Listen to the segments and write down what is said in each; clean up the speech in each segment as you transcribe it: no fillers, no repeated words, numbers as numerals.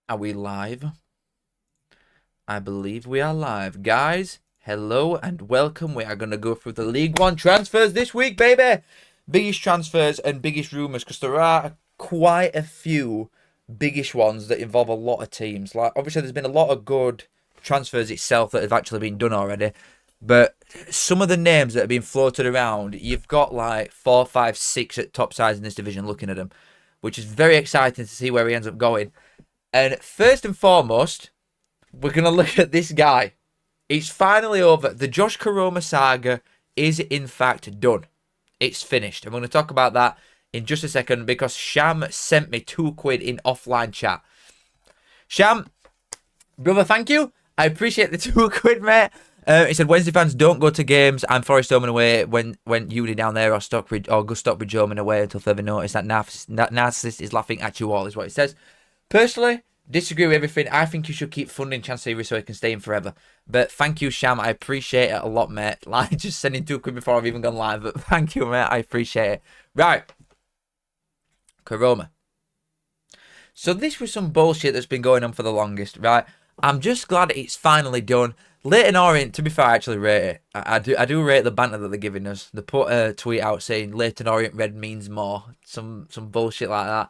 Are we live? I believe we are live. Guys, hello and welcome. We are going to go through the League One transfers this week, baby. Biggest transfers and biggest rumours, because there are quite a few biggish ones that involve a lot of teams. Like, obviously, there's been a lot of good transfers itself that have actually been done already. But some of the names that have been floated around, you've got like 4, 5, 6 at top sides in this division looking at them, which is very exciting to see where he ends up going. And first and foremost, we're going to look at this guy. It's finally over. The Josh Koroma saga is in fact done. It's finished. I'm going to talk about that in just a second because Sham sent me £2 in offline chat. Sham, brother, thank you. I appreciate the £2, mate. He said, Wednesday fans don't go to games. I'm Forest home and away when Uni down there or Stockbridge or go Stockbridge home and away until further notice. That narcissist is laughing at you all, is what he says. Personally, disagree with everything. I think you should keep funding Chansiri so he can stay in forever. But thank you, Sham. I appreciate it a lot, mate. Like, just sending £2 before I've even gone live. But thank you, mate. I appreciate it. Right. Koroma. So this was some bullshit that's been going on for the longest, right? I'm just glad it's finally done. Leighton Orient, to be fair, I actually rate it. I do rate the banter that they're giving us. They put a tweet out saying Leighton Orient red means more. Some bullshit like that.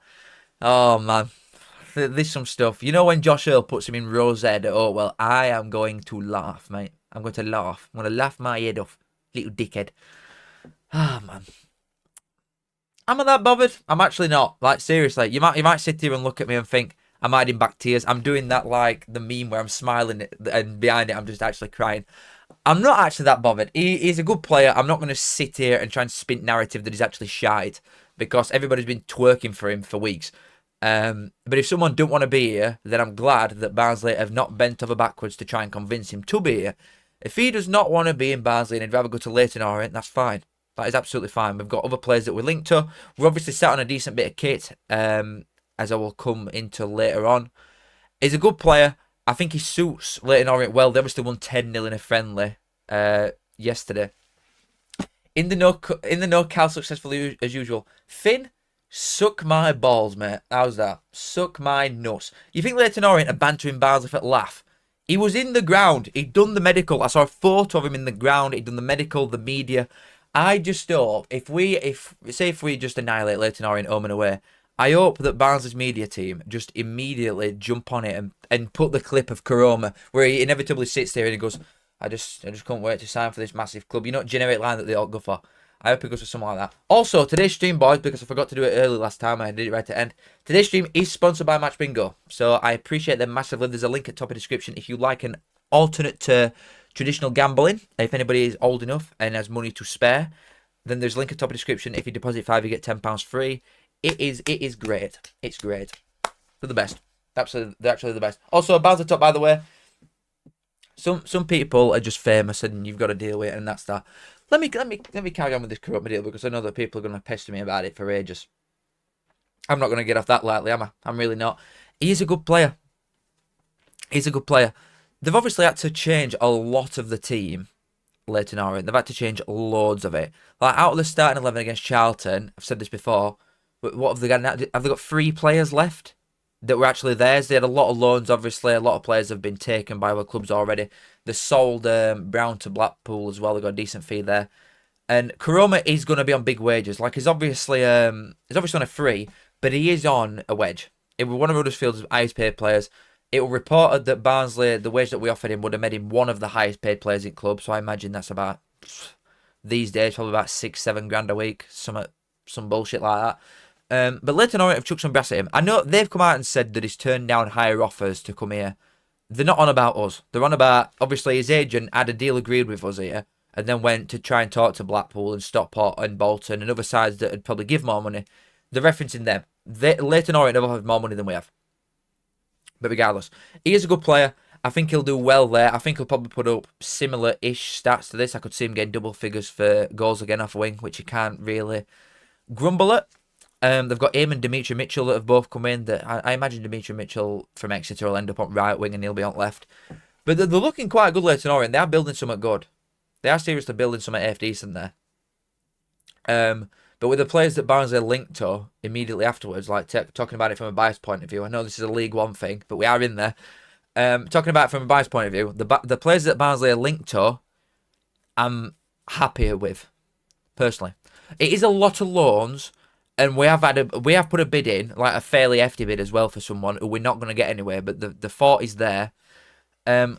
Oh, man. There's some stuff. You know when Josh Earl puts him in Rose Ed? Oh, well, I am going to laugh, mate. I'm going to laugh. I'm going to laugh my head off. Little dickhead. Ah, man. I'm not that bothered. I'm actually not. Like, seriously. You might sit here and look at me and think I'm hiding back tears. I'm doing that like the meme where I'm smiling and behind it I'm just actually crying. I'm not actually that bothered. He's a good player. I'm not going to sit here and try and spin narrative that he's actually shite because everybody's been twerking for him for weeks. But if someone don't want to be here, then I'm glad that Barnsley have not bent over backwards to try and convince him to be here. If he does not want to be in Barnsley and he'd rather go to Leighton Orient, that's fine. That is absolutely fine. We've got other players that we're linked to. We're obviously sat on a decent bit of kit, as I will come into later on. He's a good player. I think he suits Leighton Orient well. They obviously won 10-0 in a friendly yesterday. In the no Cal successfully as usual. Finn, suck my balls, mate. How's that? Suck my nuts. You think Leighton Orient are bantering Barnsley for laugh? He was in the ground. He'd done the medical. I saw a photo of him in the ground. He'd done the medical, the media. I just hope if we just annihilate Leighton Orient home and away, I hope that Barnsley's media team just immediately jump on it and put the clip of Koroma where he inevitably sits there and he goes, I just can't wait to sign for this massive club. You know, generic line that they all go for. I hope it goes for something like that. Also, today's stream, boys, because I forgot to do it early last time, I did it right at the end. Today's stream is sponsored by Match Bingo, so I appreciate them massively. There's a link at top of the description if you like an alternate to traditional gambling. If anybody is old enough and has money to spare, then there's a link at top of the description. If you deposit £5, you get £10 free. It is great. It's great. They're the best. They're actually the best. Also, Barnsley top, by the way. Some people are just famous and you've got to deal with it, and that's that. Let me carry on with this Koroma deal because I know that people are going to pester me about it for ages. I'm not going to get off that lightly, am I? I'm really not. He is a good player. He's a good player. They've obviously had to change a lot of the team, Leighton Orient. They've had to change loads of it. Like, out of the starting 11 against Charlton, I've said this before, but what have they got now? Have they got 3 players left that were actually theirs? They had a lot of loans, obviously. A lot of players have been taken by other clubs already. They sold Brown to Blackpool as well. They got a decent fee there. And Koroma is going to be on big wages. Like, he's obviously on a free, but he is on a wedge. It was one of Huddersfield's highest paid players. It was reported that Barnsley, the wage that we offered him, would have made him one of the highest paid players in club. So I imagine that's about, these days, probably about 6-7 grand a week. Some bullshit like that. But Leighton Orient have chucked some brass at him. I know they've come out and said that he's turned down higher offers to come here. They're not on about us. They're on about, obviously, his agent had a deal agreed with us here and then went to try and talk to Blackpool and Stockport and Bolton and other sides that would probably give more money. They're referencing them. Leighton Orient have offered more money than we have. But regardless, he is a good player. I think he'll do well there. I think he'll probably put up similar-ish stats to this. I could see him getting double figures for goals again off a wing, which you can't really grumble at. They've got him and Dimitri Mitchell that have both come in. That I imagine Dimitri Mitchell from Exeter will end up on right wing and he'll be on left. But they're looking quite good, Leighton Orient. They are building something good. They are seriously building something half decent there. But with the players that Barnsley are linked to immediately afterwards, like talking about it from a bias point of view, I know this is a League One thing, but we are in there. Talking about it from a bias point of view, the players that Barnsley are linked to, I'm happier with, personally. It is a lot of loans, and we have put a bid in, like a fairly hefty bid as well for someone who we're not going to get anywhere, but the thought is there.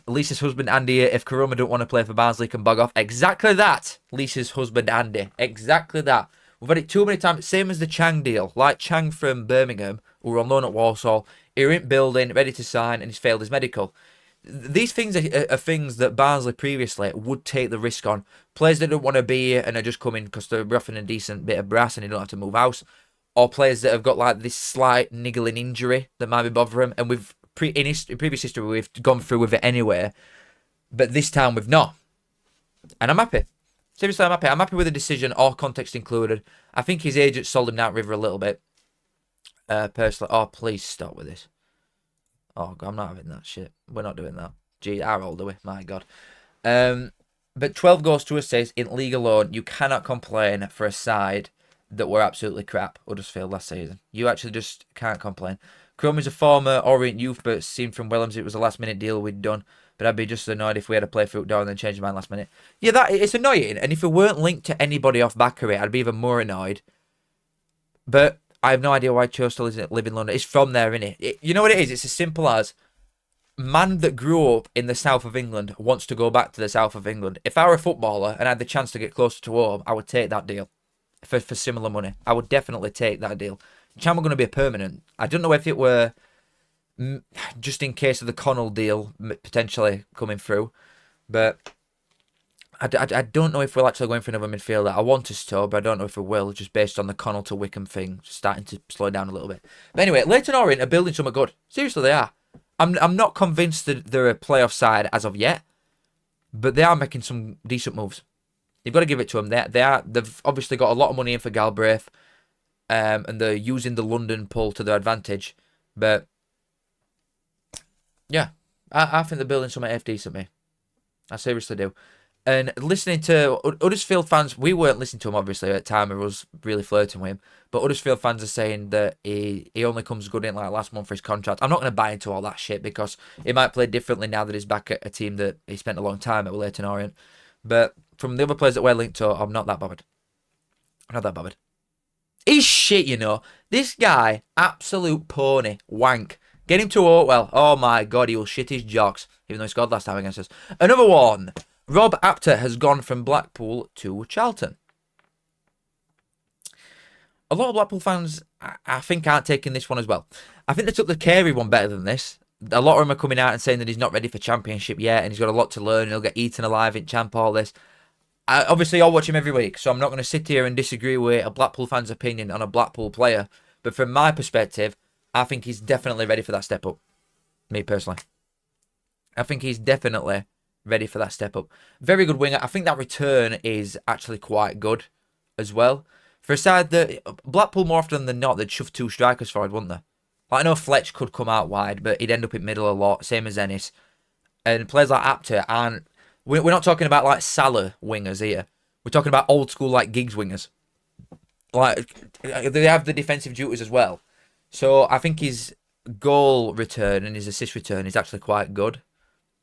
Lisa's husband Andy, if Koroma don't want to play for Barnsley, can bug off. Exactly that. Lisa's husband Andy. Exactly that. We've had it too many times. Same as the Chang deal. Like Chang from Birmingham, who were on loan at Walsall. He were in building, ready to sign, and he's failed his medical. These things are things that Barnsley previously would take the risk on. Players that don't want to be here and are just coming because they're roughing a decent bit of brass and they don't have to move house. Or players that have got like this slight niggling injury that might be bothering them. And we've in previous history, we've gone through with it anyway. But this time we've not. And I'm happy. Seriously, I'm happy. I'm happy with the decision, all context included. I think his agent sold him down river a little bit. Personally. Oh, please stop with this. Oh, God, I'm not having that shit. We're not doing that. Gee, how old are we? My God. But 12 goals to assists in league alone. You cannot complain for a side that were absolutely crap, Huddersfield last season. You actually just can't complain. Koroma is a former Orient youth, but seen from Willems, it was a last-minute deal we'd done. But I'd be just annoyed if we had to play through door and then change my mind last minute. Yeah, it's annoying. And if it weren't linked to anybody off back of it, I'd be even more annoyed. But I have no idea why I chose to live in London. It's from there, innit? You know what it is? It's as simple as man that grew up in the south of England wants to go back to the south of England. If I were a footballer and I had the chance to get closer to home, I would take that deal for similar money. I would definitely take that deal. Cham were going to be a permanent. I don't know if it were just in case of the Connell deal potentially coming through, but I don't know if we're actually going for another midfielder. I want us to, but I don't know if we will, just based on the Connell to Wickham thing starting to slow down a little bit. But anyway, Leyton Orient are building something good. Seriously, they are. I'm not convinced that they're a playoff side as of yet, but they are making some decent moves. You've got to give it to them. They've obviously got a lot of money in for Galbraith, and they're using the London pull to their advantage. But yeah, I think they're building something half decent, me. I seriously do. And listening to Huddersfield fans, we weren't listening to him obviously at the time. I was really flirting with him, but Huddersfield fans are saying that he only comes good in like last month for his contract. I'm not going to buy into all that shit because he might play differently now that he's back at a team that he spent a long time at, Leyton Orient. But from the other players that we're linked to, I'm not that bothered. I'm not that bothered. He's shit, you know. This guy, absolute pony, wank. Get him to Oatwell. Oh my God, he will shit his jocks, even though he scored last time against us. Another one. Rob Apter has gone from Blackpool to Charlton. A lot of Blackpool fans, I think, aren't taking this one as well. I think they took the Carey one better than this. A lot of them are coming out and saying that he's not ready for Championship yet and he's got a lot to learn and he'll get eaten alive in Champ, all this. Obviously, I'll watch him every week, so I'm not going to sit here and disagree with a Blackpool fan's opinion on a Blackpool player. But from my perspective, I think he's definitely ready for that step up. Me, personally. I think he's definitely ready for that step up. Very good winger. I think that return is actually quite good as well. For a side that Blackpool, more often than not, they'd shove two strikers forward, wouldn't they? Like, I know Fletch could come out wide, but he'd end up in middle a lot, same as Ennis. And players like Apter aren't... We're not talking about like Salah wingers here. We're talking about old school like Giggs wingers. Like, they have the defensive duties as well. So I think his goal return and his assist return is actually quite good,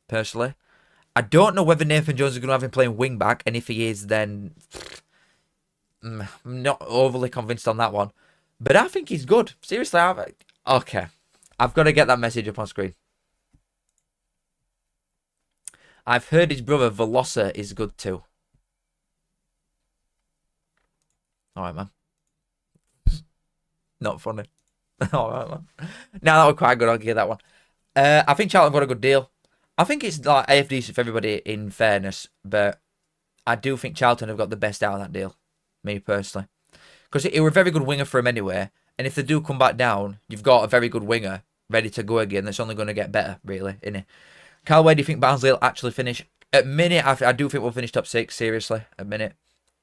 personally. I don't know whether Nathan Jones is going to have him playing wing back, and if he is, then I'm not overly convinced on that one. But I think he's good. Seriously, okay. I've got to get that message up on screen. I've heard his brother Velosa is good too. Alright, man. Not funny. Alright, man. Now that was quite good. I'll give that one. I think Charlton got a good deal. I think it's like AF decent for everybody in fairness, but I do think Charlton have got the best out of that deal. Me personally. Because it were a very good winger for him anyway. And if they do come back down, you've got a very good winger ready to go again. That's only going to get better, really, innit? Carl, where do you think Barnsley will actually finish? At minute, I do think we'll finish top 6, seriously, at minute.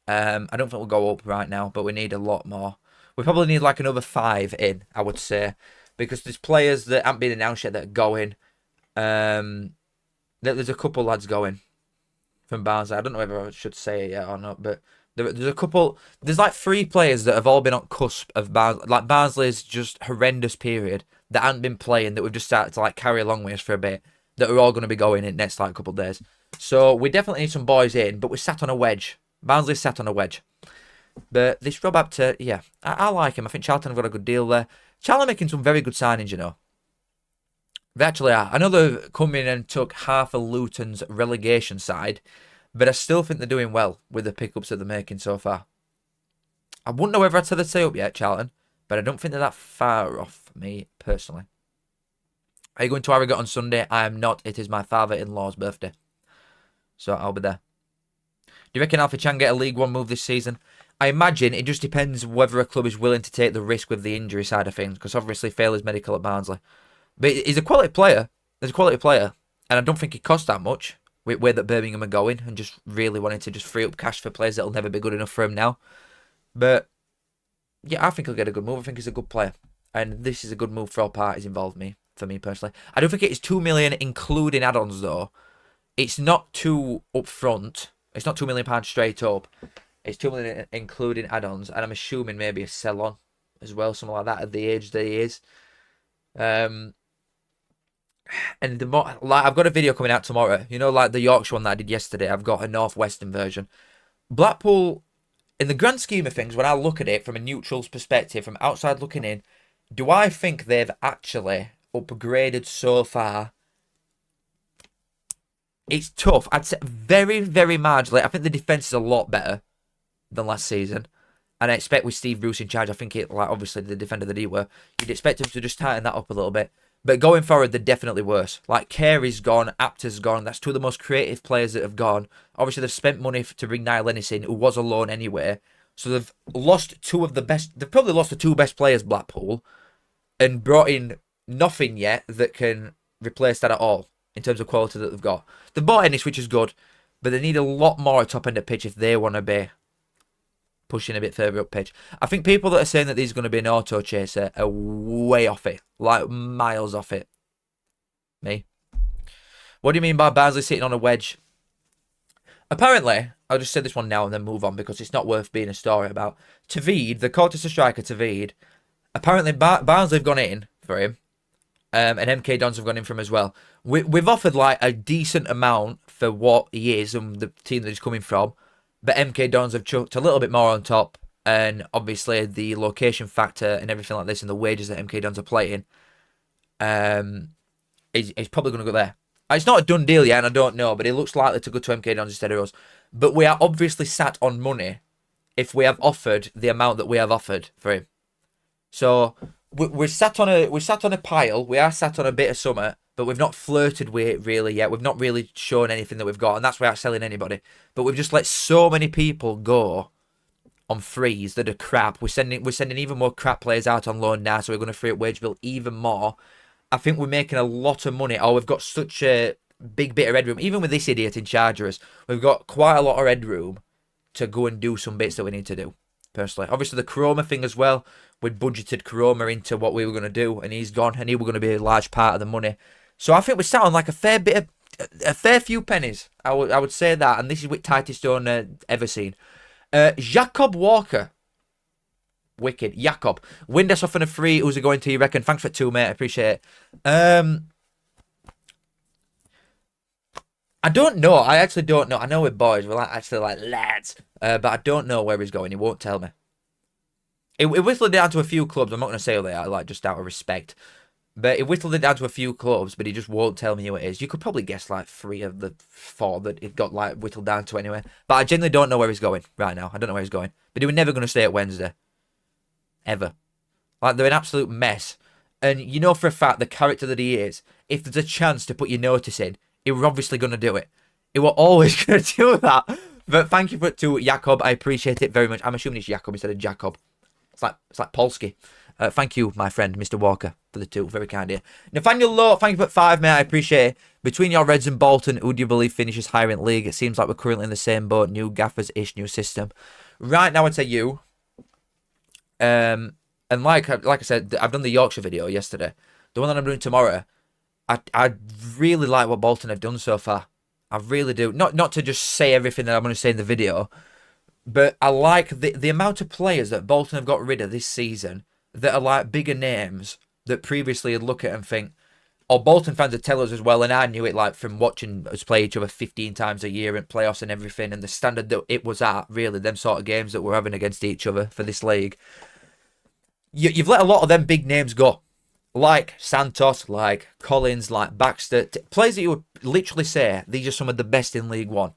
I don't think we'll go up right now, but we need a lot more. We probably need like another 5 in, I would say. Because there's players that haven't been announced yet that are going. There's a couple lads going from Barnsley. I don't know whether I should say it yet or not, but There's a couple. There's like 3 players that have all been on cusp of Barnsley. Like Barnsley's just horrendous period that hadn't been playing that we've just started to like carry along with us for a bit. That are all going to be going in next like couple of days. So we definitely need some boys in, but we're sat on a wedge. Barnsley's sat on a wedge. But this Rob Apter, yeah, I like him. I think Charlton have got a good deal there. Charlton are making some very good signings, you know. They actually are. I know they've come in and took half of Luton's relegation side, but I still think they're doing well with the pickups that they're making so far. I wouldn't know whether I'd say they'd stay up yet, Charlton, but I don't think they're that far off me, personally. Are you going to Harrogate on Sunday? I am not. It is my father-in-law's birthday. So I'll be there. Do you reckon Alfie Chan get a League One move this season? I imagine it just depends whether a club is willing to take the risk with the injury side of things, because obviously Fail is medical at Barnsley. But he's a quality player. He's a quality player. And I don't think he costs that much with where that Birmingham are going and just really wanting to just free up cash for players that'll never be good enough for him now. But yeah, I think he'll get a good move. I think he's a good player. And this is a good move for all parties involved, for me personally. I don't think it's 2 million including add-ons though. It's not too upfront. It's not £2 million straight up. It's 2 million including add-ons. And I'm assuming maybe a sell-on as well, something like that at the age that he is. And the more, like, I've got a video coming out tomorrow. You know, like the Yorkshire one that I did yesterday. I've got a Northwestern version. Blackpool, in the grand scheme of things, when I look at it from a neutral's perspective, from outside looking in, do I think they've actually upgraded so far? It's tough. I'd say very, very marginally. I think the defence is a lot better than last season. And I expect with Steve Bruce in charge, I think it, like, obviously the defender that he were, you'd expect him to just tighten that up a little bit. But going forward, they're definitely worse. Like, Carey's gone, Apter's gone. That's 2 of the most creative players that have gone. Obviously, they've spent money to bring Niall Ennis in, who was a loan anyway. So they've lost 2 of the best. They've probably lost the 2 best players, Blackpool, and brought in nothing yet that can replace that at all in terms of quality that they've got. They've bought Ennis, which is good, but they need a lot more top end of pitch if they want to be pushing a bit further up pitch. I think people that are saying that these are going to be an auto chaser are way off it, like miles off it. Me. What do you mean by Barnsley sitting on a wedge? Apparently, I'll just say this one now and then move on because it's not worth being a story about. Tavid, the Colchester striker Tavid, apparently Barnsley have gone in for him, and MK Dons have gone in for him as well. We've offered like a decent amount for what he is and the team that he's coming from. But MK Dons have chucked a little bit more on top. And obviously the location factor and everything like this and the wages that MK Dons are playing is probably going to go there. It's not a done deal yet and I don't know. But it looks likely to go to MK Dons instead of us. But we are obviously sat on money if we have offered the amount that we have offered for him. So we're sat on a pile. We are sat on a bit of summer. But we've not flirted with it really yet. We've not really shown anything that we've got. And that's without selling anybody. But we've just let so many people go on frees that are crap. We're sending even more crap players out on loan now. So we're going to free up wage bill even more. I think we're making a lot of money. Oh, we've got such a big bit of headroom. Even with this idiot in charge of us, we've got quite a lot of headroom to go and do some bits that we need to do. Personally. Obviously the Koroma thing as well. We'd budgeted Koroma into what we were going to do. And he's gone. And he was going to be a large part of the money. So I think we're sat on like a fair few pennies. I would say that, and this is with tightest stone ever seen. Jacob Walker, wicked. Jacob, wind us off on a free. Who's it going to? You reckon? Thanks for 2, mate. I appreciate it. I don't know. I actually don't know. I know we're boys. We're actually like lads, but I don't know where he's going. He won't tell me. It whistled down to a few clubs. I'm not going to say who they are, like just out of respect. But he whittled it down to a few clubs, but he just won't tell me who it is. You could probably guess like 3 of the 4 that it got like whittled down to anyway. But I genuinely don't know where he's going right now. I don't know where he's going. But he was never going to stay at Wednesday. Ever. Like, they're an absolute mess. And you know for a fact, the character that he is, if there's a chance to put your notice in, he was obviously going to do it. He was always going to do that. But thank you to Jacob. I appreciate it very much. I'm assuming it's Jacob instead of Jacob. It's like Polsky. Thank you, my friend, Mr. Walker, for the 2. Very kind of you. Nathaniel Lowe, thank you for 5, mate. I appreciate it. Between your Reds and Bolton, who do you believe finishes higher in the league? It seems like we're currently in the same boat. New gaffers-ish, new system. Right now, I'd say you. And like I said, I've done the Yorkshire video yesterday. The one that I'm doing tomorrow, I really like what Bolton have done so far. I really do. Not to just say everything that I'm going to say in the video, But I like the amount of players that Bolton have got rid of this season that are like bigger names that previously would look at and think, or Bolton fans would tell us as well, and I knew it like from watching us play each other 15 times a year in playoffs and everything, and the standard that it was at, really, them sort of games that we're having against each other for this league. You've let a lot of them big names go. Like Santos, like Collins, like Baxter. Players that you would literally say, these are some of the best in League One.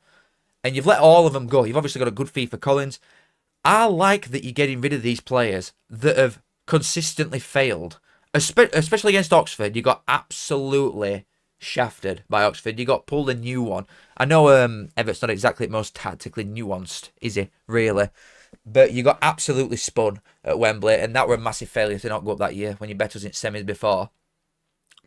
And you've let all of them go. You've obviously got a good fee for Collins. I like that you're getting rid of these players that have consistently failed. Especially against Oxford. You got absolutely shafted by Oxford. You got pulled a new one. I know Everett's not exactly the most tactically nuanced, is he? Really? But you got absolutely spun at Wembley. And that were a massive failure to not go up that year when you bet us in semis before.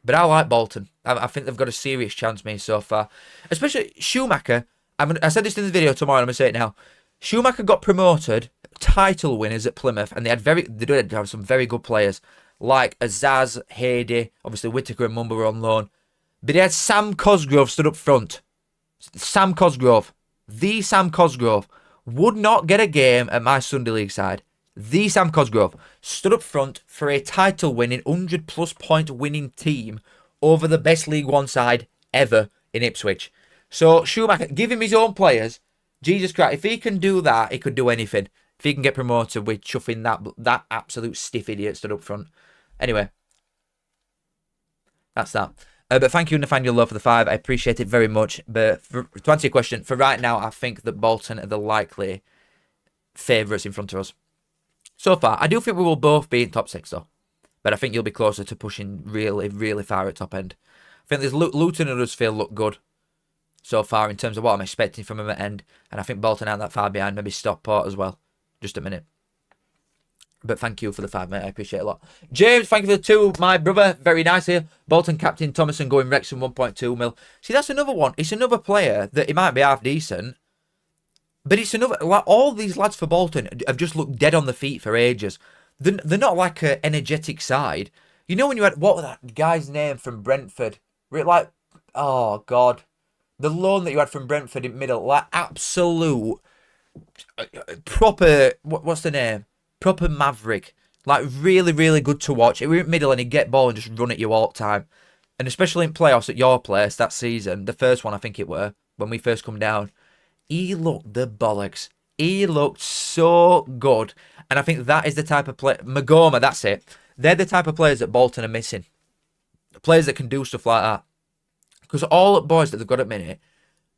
But I like Bolton. I think they've got a serious chance, me, so far. Especially Schumacher. I said this in the video tomorrow, I'm going to say it now. Schumacher got promoted, title winners at Plymouth, and they did have some very good players, like Azaz, Hady, obviously Whittaker and Mumba were on loan. But he had Sam Cosgrove stood up front. Sam Cosgrove. The Sam Cosgrove would not get a game at my Sunday League side. The Sam Cosgrove stood up front for a title winning, 100+ point winning team over the best League One side ever in Ipswich. So Schumacher, give him his own players. Jesus Christ, if he can do that, he could do anything. If he can get promoted with chuffing that absolute stiff idiot stood up front. Anyway, that's that. But thank you, Nathaniel Lowe, for the 5. I appreciate it very much. But to answer your question, for right now, I think that Bolton are the likely favourites in front of us. So far, I do think we will both be in top 6, though. But I think you'll be closer to pushing really, really far at top end. I think there's Luton and Huddersfield look good so far in terms of what I'm expecting from them at end. And I think Bolton aren't that far behind. Maybe Stockport as well. Just a minute. But thank you for the 5, mate. I appreciate it a lot. James, thank you for the 2. My brother, very nice here. Bolton captain Thomason going Wrexham 1.2 mil. See, that's another one. It's another player that he might be half decent. But it's another... Like, all these lads for Bolton have just looked dead on the feet for ages. They're not like an energetic side. You know when you had... What was that guy's name from Brentford? Like... Oh, God. The loan that you had from Brentford in middle, like absolute proper, what's the name? Proper maverick. Like really, really good to watch. If we were in middle and he'd get ball and just run at you all the time. And especially in playoffs at your place that season, the first one I think it were, when we first come down, he looked the bollocks. He looked so good. And I think that is the type of player, Magoma, that's it. They're the type of players that Bolton are missing. Players that can do stuff like that. Because all the boys that they've got at minute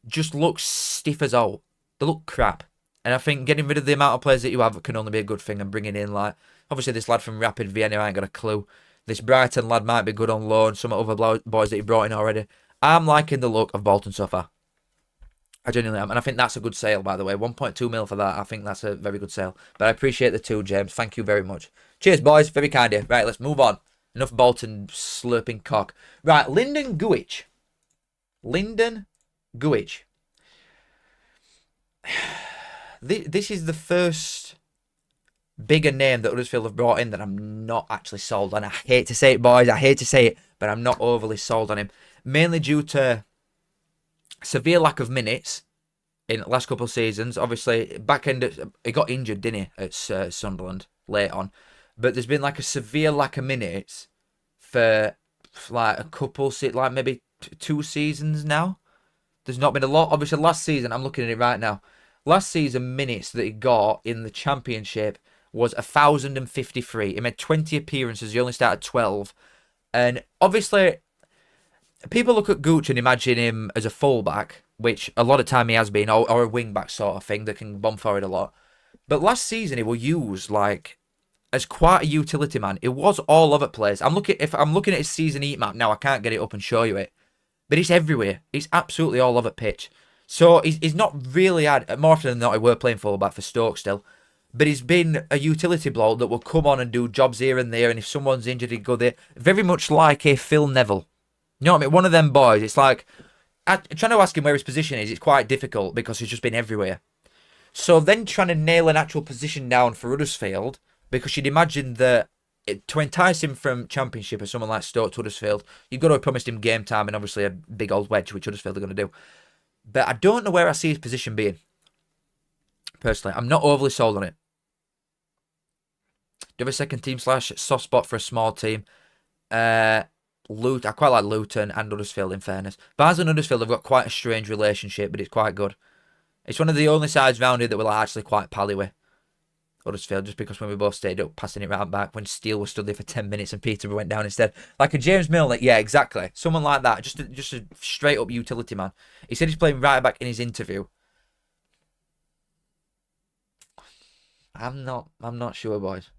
just look stiff as all. They look crap. And I think getting rid of the amount of players that you have can only be a good thing. And bringing in, like, obviously this lad from Rapid Vienna, I ain't got a clue. This Brighton lad might be good on loan. Some other boys that he brought in already. I'm liking the look of Bolton so far. I genuinely am. And I think that's a good sale, by the way. 1.2 mil for that. I think that's a very good sale. But I appreciate the 2, James. Thank you very much. Cheers, boys. Very kind of you. Right, let's move on. Enough Bolton slurping cock. Right, Lyndon Guich. Lyndon Guich. This is the first bigger name that Huddersfield have brought in that I'm not actually sold on. I hate to say it, boys. I hate to say it, but I'm not overly sold on him. Mainly due to severe lack of minutes in the last couple of seasons. Obviously, back end, he got injured, didn't he, at Sunderland late on. But there's been like a severe lack of minutes for like a couple, like maybe 2 seasons now. There's not been a lot. Obviously, last season, I'm looking at it right now. Last season, minutes that he got in the Championship was 1,053. He made 20 appearances. He only started 12. And obviously, people look at Gooch and imagine him as a fullback, which a lot of time he has been, or a wing-back sort of thing that can bomb forward a lot. But last season, he was used like as quite a utility man. It was all over the place. If I'm looking at his season heat map now, I can't get it up and show you it. But it's everywhere. It's absolutely all over the pitch. So he's not really had, more often than not, he were playing fullback for Stoke still. But he's been a utility bloke that will come on and do jobs here and there. And if someone's injured, he'd go there. Very much like a Phil Neville. You know what I mean? One of them boys. It's like, trying to ask him where his position is, it's quite difficult because he's just been everywhere. So then trying to nail an actual position down for Huddersfield, because you'd imagine that to entice him from Championship or someone like Stoke to Huddersfield, you've got to have promised him game time and obviously a big old wedge, which Huddersfield are going to do. But I don't know where I see his position being. personally. I'm not overly sold on it. Do you have a second team / soft spot for a small team? I quite like Luton and Huddersfield, in fairness. Barnsley and Huddersfield have got quite a strange relationship, but it's quite good. It's one of the only sides round here that we're actually quite pally with. Huddersfield, just because when we both stayed up, passing it round back, when Steele was stood there for 10 minutes and Peterborough went down instead. Like a James Milner, yeah, exactly. Someone like that, just a straight up utility man. He said he's playing right back in his interview. I'm not sure, boys.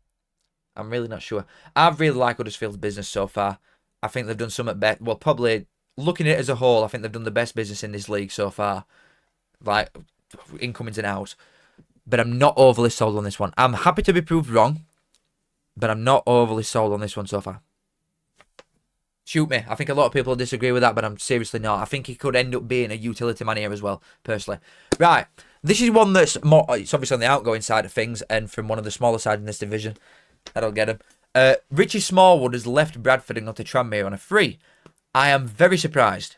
I'm really not sure. I really like Huddersfield's business so far. I think they've done something better. Well, probably looking at it as a whole, I think they've done the best business in this league so far. Like incomings and outs. But I'm not overly sold on this one. I'm happy to be proved wrong, but I'm not overly sold on this one so far. Shoot me. I think a lot of people disagree with that, but I'm seriously not. I think he could end up being a utility man here as well, personally. Right. This is one that's more, it's obviously on the outgoing side of things and from one of the smaller sides in this division. I don't get him. Richie Smallwood has left Bradford and gone to Tranmere on a free. I am very surprised.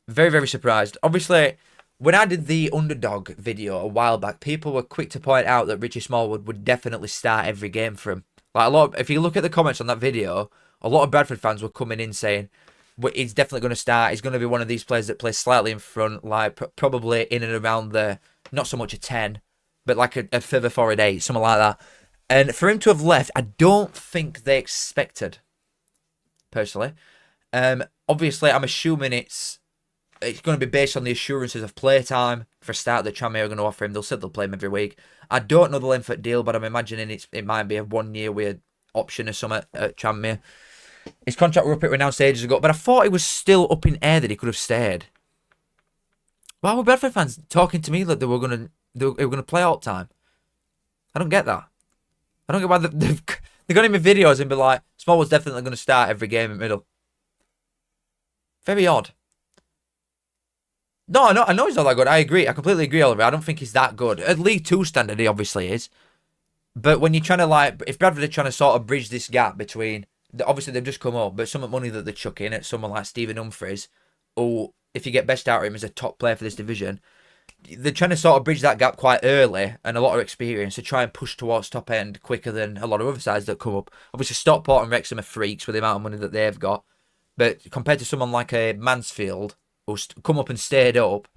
Very, very surprised. Obviously, when I did the underdog video a while back, people were quick to point out that Richie Smallwood would definitely start every game for him. Like if you look at the comments on that video, a lot of Bradford fans were coming in saying, well, he's definitely going to start. He's going to be one of these players that plays slightly in front, like probably in and around the, not so much a 10, but like a further forward 8, something like that. And for him to have left, I don't think they expected, personally. Obviously, I'm assuming it's going to be based on the assurances of playtime for a start that Tranmere are going to offer him. They'll say they'll play him every week. I don't know the length of the deal, but I'm imagining it might be a 1 year weird option or something at Tranmere. His contract were up, it were announced ages ago, but I thought it was still up in air that he could have stayed. Why were Bradford fans talking to me that they were going to play all the time? I don't get that. I don't get why they've got him in videos and be like, Smallwood's definitely going to start every game in the middle. Very odd. No, I know he's not that good. I agree. I completely agree, Oliver. I don't think he's that good. At League 2 standard, he obviously is. But when you're trying to, if Bradford are trying to sort of bridge this gap between, obviously they've just come up, but some money that they chuck in at someone like Stephen Humphries, or if you get best out of him as a top player for this division, they're trying to sort of bridge that gap quite early and a lot of experience to try and push towards top end quicker than a lot of other sides that come up. Obviously, Stockport and Wrexham are freaks with the amount of money that they've got. But compared to someone like a Mansfield, who's come up and stayed up,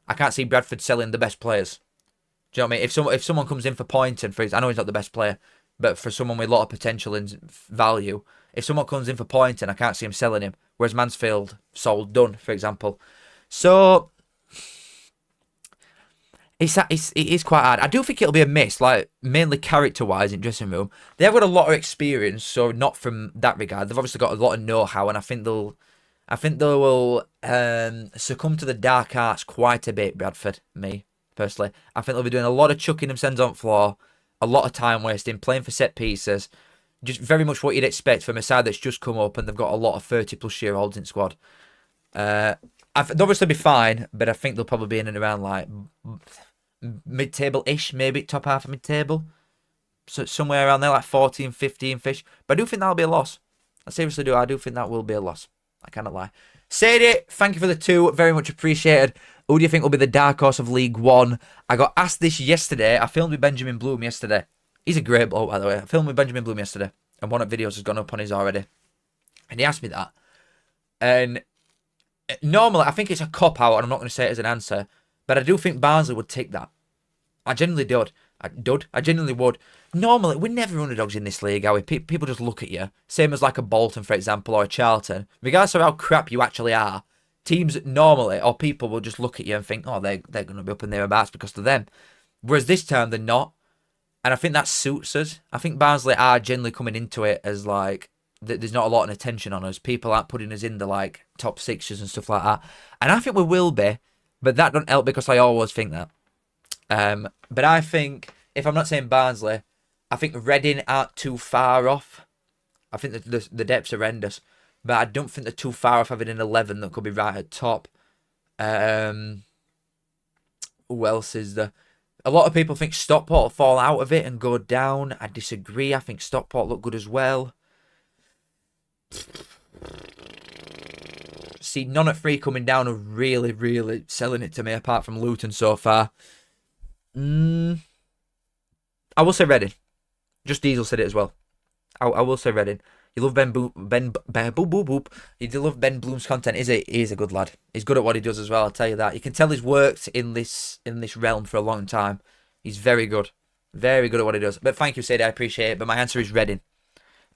I can't see Bradford selling the best players. Do you know what I mean? If someone comes in for Poynton, I know he's not the best player, but for someone with a lot of potential and value, if someone comes in for Poynton, I can't see him selling him. Whereas Mansfield sold Dunn, for example. So it is quite hard. I do think it'll be a miss, like mainly character-wise in dressing room. They've got a lot of experience, so not from that regard. They've obviously got a lot of know-how, and I think they will succumb to the dark arts quite a bit, Bradford, me, personally. I think they'll be doing a lot of chucking themselves on the floor, a lot of time wasting, playing for set pieces. Just very much what you'd expect from a side that's just come up and they've got a lot of 30-plus year olds in squad. They'll obviously be fine, but I think they'll probably be in and around like mid-table-ish, maybe top half of mid-table. So somewhere around there, like 14, 15-fish. But I do think that'll be a loss. I seriously do. I do think that will be a loss. I cannot lie. Sadie, thank you for the 2. Very much appreciated. Who do you think will be the dark horse of League 1? I got asked this yesterday. I filmed with Benjamin Bloom yesterday. He's a great bloke, by the way. I filmed with Benjamin Bloom yesterday. And one of the videos has gone up on his already. And he asked me that. And normally, I think it's a cop-out, and I'm not going to say it as an answer. But I do think Barnsley would take that. I genuinely do. I genuinely would. Normally, we're never underdogs in this league, are we? People just look at you. Same as like a Bolton, for example, or a Charlton. Regardless of how crap you actually are, teams normally, or people will just look at you and think, oh, they're going to be up in thereabouts because of them. Whereas this time, they're not. And I think that suits us. I think Barnsley are generally coming into it as like, there's not a lot of attention on us. People aren't putting us in the like top sixes and stuff like that. And I think we will be, but that don't help because I always think that. But I think, if I'm not saying Barnsley, I think Reading aren't too far off. I think that the depth's horrendous. But I don't think they're too far off having an 11 that could be right at top. Who else is there? A lot of people think Stockport will fall out of it and go down. I disagree. I think Stockport look good as well. See, none at 3 coming down are really, really selling it to me, apart from Luton so far. I will say Reading. Just Diesel said it as well. I will say Reading. You love Ben Boop. You do love Ben Bloom's content. He's a good lad. He's good at what he does as well. I'll tell you that. You can tell he's worked in this realm for a long time. He's very good at what he does. But thank you, Sadie. I appreciate it. But my answer is Reading.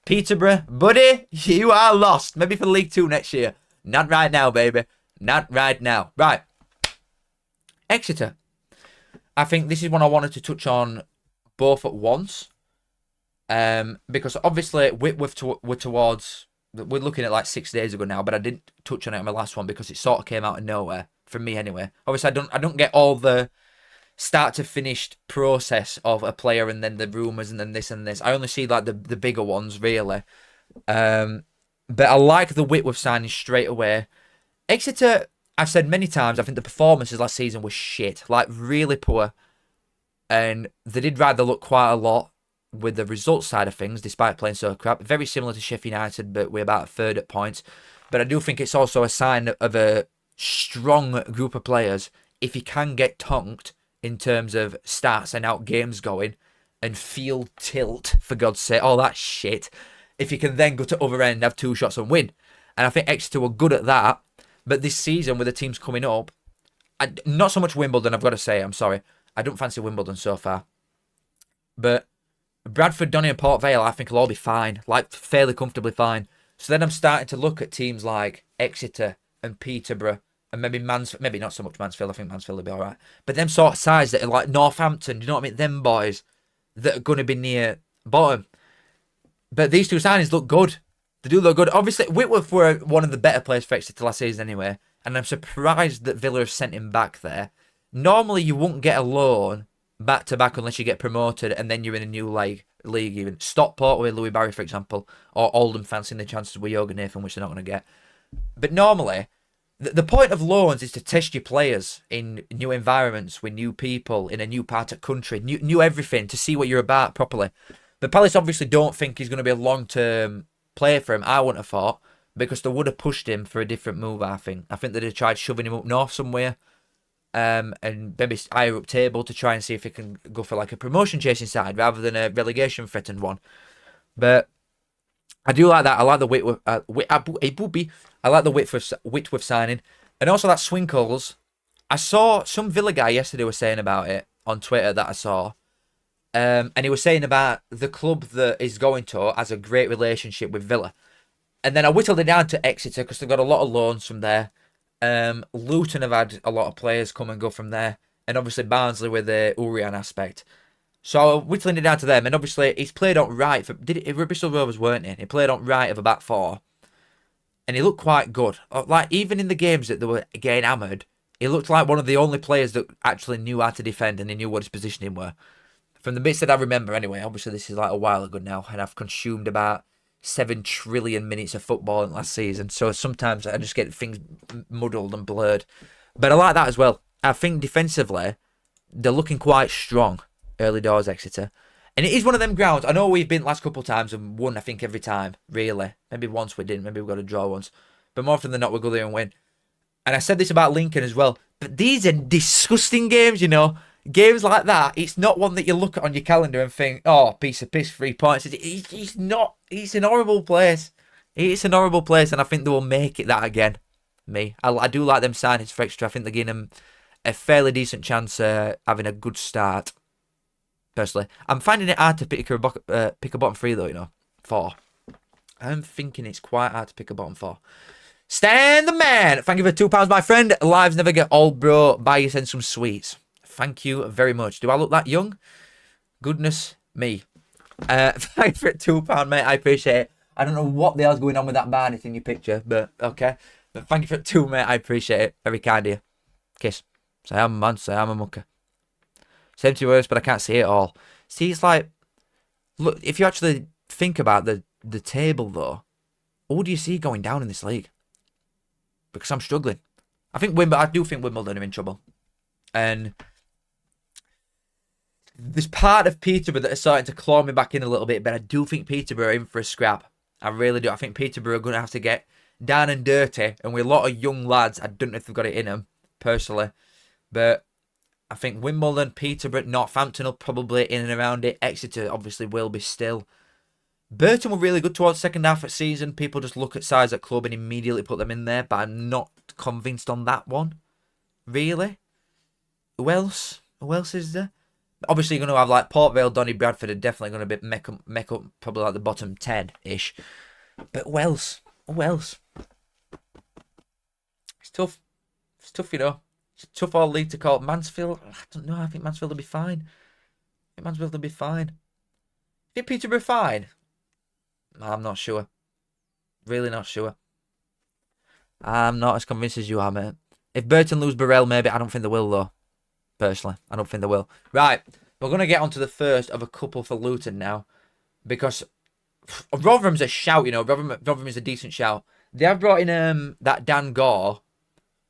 Peterborough, buddy, you are lost. Maybe for League 2 next year. Not right now, baby. Not right now. Right. Exeter. I think this is one I wanted to touch on both at once. Because obviously we're towards, we're looking at like 6 days ago now, but I didn't touch on it in my last one because it sort of came out of nowhere for me anyway. Obviously I don't get all the start to finished process of a player and then the rumours and then this and this. I only see like the bigger ones really. But I like the Whitworth signing straight away. Exeter, I've said many times, I think the performances last season were shit, like really poor, and they did ride the luck quite a lot with the results side of things, despite playing so crap. Very similar to Sheffield United, but we're about a third at points. But I do think it's also a sign of a strong group of players. If you can get tonked in terms of stats and out games going and field tilt, for God's sake, all that shit, if you can then go to other end, have 2 shots and win. And I think Exeter were good at that. But this season, with the teams coming up, not so much Wimbledon, I've got to say, I'm sorry. I don't fancy Wimbledon so far. But Bradford, Donny and Port Vale, I think will all be fine, like fairly comfortably fine. So then I'm starting to look at teams like Exeter and Peterborough and maybe Mansfield, maybe not so much Mansfield, I think Mansfield will be all right. But them sort of sides that are like Northampton, you know what I mean? Them boys that are going to be near bottom. But these 2 signings look good. They do look good. Obviously, Whitworth were one of the better players for Exeter last season anyway, and I'm surprised that Villa have sent him back there. Normally, you won't get a loan back-to-back unless you get promoted and then you're in a new league even. Stockport with Louis Barry, for example, or Oldham fancying the chances with Yoga Nathan, which they're not going to get. But normally, the point of loans is to test your players in new environments, with new people, in a new part of country, new everything, to see what you're about properly. But Palace obviously don't think he's going to be a long-term player for him, I wouldn't have thought, because they would have pushed him for a different move, I think. I think they'd have tried shoving him up north somewhere, and maybe higher up table to try and see if he can go for like a promotion chasing side rather than a relegation threatened one. But I do like that. I like the Whitworth, I like the Whitworth signing, and also that Swinkles. I saw some Villa guy yesterday was saying about it on Twitter that I saw. And he was saying about the club that is going to has a great relationship with Villa. And then I whittled it down to Exeter because they've got a lot of loans from there. Luton have had a lot of players come and go from there. And obviously Barnsley with the Urian aspect. So whittling it down to them. And obviously he's played on right. Bristol Rovers weren't he? He played on right of a back 4. And he looked quite good. Like even in the games that they were getting hammered, he looked like one of the only players that actually knew how to defend and he knew what his positioning were. From the bits that I remember anyway, obviously this is like a while ago now, and I've consumed about 7 trillion minutes of football in last season, so sometimes I just get things muddled and blurred. But I like that as well. I think defensively, they're looking quite strong, early doors Exeter. And it is one of them grounds, I know we've been last couple of times and won, I think, every time, really. Maybe once we didn't, maybe we got a draw once. But more often than not, we'll go there and win. And I said this about Lincoln as well, but these are disgusting games, you know. Games like that, it's not one that you look at on your calendar and think, oh, piece of piss, 3 points. It's not. It's an horrible place. It's an horrible place, and I think they will make it that again. I do like them signings for Exeter. I think they're giving them a fairly decent chance having a good start, personally. I'm finding it hard to pick a bottom 3, though, you know. 4. I'm thinking it's quite hard to pick a bottom 4. Stan the man! Thank you for £2, my friend. Lives never get old, bro. Buy you and some sweets. Thank you very much. Do I look that young? Goodness me. Thanks for £2, mate. I appreciate it. I don't know what the hell's going on with that Barnett in your picture, but okay. But thank you for £2, mate. I appreciate it. Very kind of you. Kiss. Say I'm a man. Say I'm a mucker. Same to yours, but I can't see it all. See, it's like, look, if you actually think about the table, though, who do you see going down in this league? Because I'm struggling. I do think Wimbledon are in trouble. And there's part of Peterborough that are starting to claw me back in a little bit, but I do think Peterborough are in for a scrap. I really do. I think Peterborough are going to have to get down and dirty, and with a lot of young lads, I don't know if they've got it in them, personally. But I think Wimbledon, Peterborough, Northampton will probably in and around it. Exeter obviously will be still. Burton were really good towards the second half of the season. People just look at size at club and immediately put them in there, but I'm not convinced on that one. Really? Who else? Who else is there? Obviously, you're going to have like Port Vale, Donny Bradford are definitely going to be make up probably like the bottom 10-ish. But who else? Who else? It's tough. It's tough, you know. It's a tough all league to call. Mansfield, I don't know. I think Mansfield will be fine. I think Mansfield will be fine. I think Peterborough fine. I'm not sure. Really not sure. I'm not as convinced as you are, mate. If Burton lose Burrell, maybe. I don't think they will, though. Personally, I don't think they will. Right, we're going to get on to the first of a couple for Luton now. Because Rotherham's a shout, you know. Rotherham is a decent shout. They have brought in that Dan Gore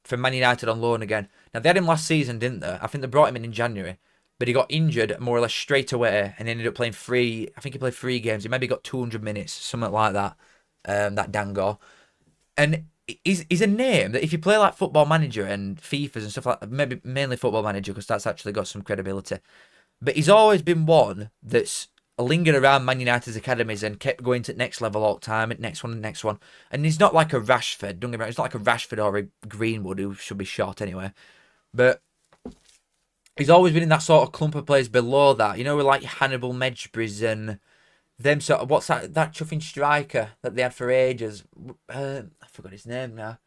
from Man United on loan again. Now, they had him last season, didn't they? I think they brought him in January. But he got injured more or less straight away and ended up playing I think he played 3 games. He maybe got 200 minutes, something like that. That Dan Gore. And he's a name that if you play like Football Manager and FIFAs and stuff like that, maybe mainly Football Manager because that's actually got some credibility. But he's always been one that's lingered around Man United's academies and kept going to the next level all the time, next one. And he's not like a Rashford, don't get me wrong, he's not like a Rashford or a Greenwood who should be shot anyway. But he's always been in that sort of clump of players below that, you know, with like Hannibal Medjbris and them sort of, what's that chuffing striker that they had for ages? I forgot his name now.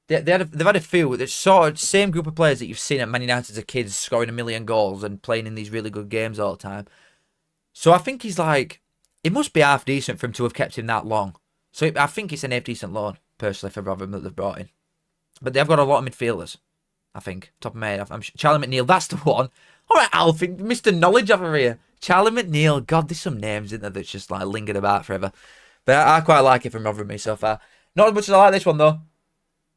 They've had a few. It's sort of same group of players that you've seen at Man United as a kid scoring 1 million goals and playing in these really good games all the time. So I think he's like, it must be half decent for him to have kept him that long. So I think it's an half decent loan, personally, for Rotherham that they've brought in. But they've got a lot of midfielders, I think. Top of my head. Charlie McNeil, that's the one. All right, Alfie, Mr. Knowledge over here. Charlie McNeil. God, there's some names in there that's just like lingered about forever. But I quite like it from Rotherham me so far. Not as much as I like this one, though.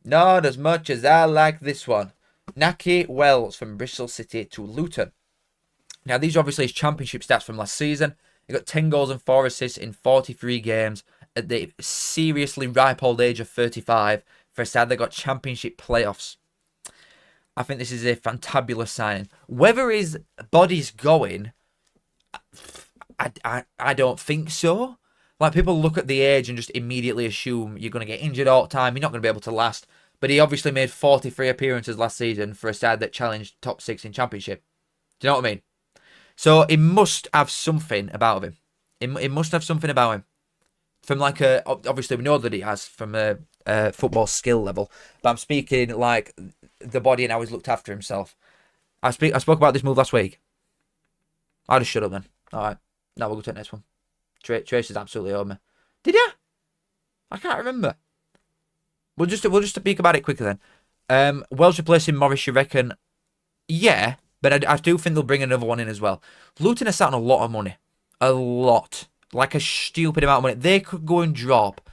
Not as much as I like this one. Naki Wells from Bristol City to Luton. Now, these are obviously his championship stats from last season. He got 10 goals and 4 assists in 43 games at the seriously ripe old age of 35 for a side that got championship playoffs. I think this is a fantabulous signing. Whether his body's going, I don't think so. Like, people look at the age and just immediately assume you're going to get injured all the time. You're not going to be able to last. But he obviously made 43 appearances last season for a side that challenged top 6 in championship. Do you know what I mean? So it must have something about him. It must have something about him. From like obviously we know that he has from a football skill level. But I'm speaking like the body and how he's looked after himself. I spoke about this move last week. I'll just shut up then. All right. Now we'll go to the next one. Trace is absolutely over me. Did you? I can't remember. We'll just speak about it quickly then. Welsh replacing Morris, you reckon? Yeah, but I do think they'll bring another one in as well. Luton are sat on a lot of money. A lot. Like a stupid amount of money. They could go and drop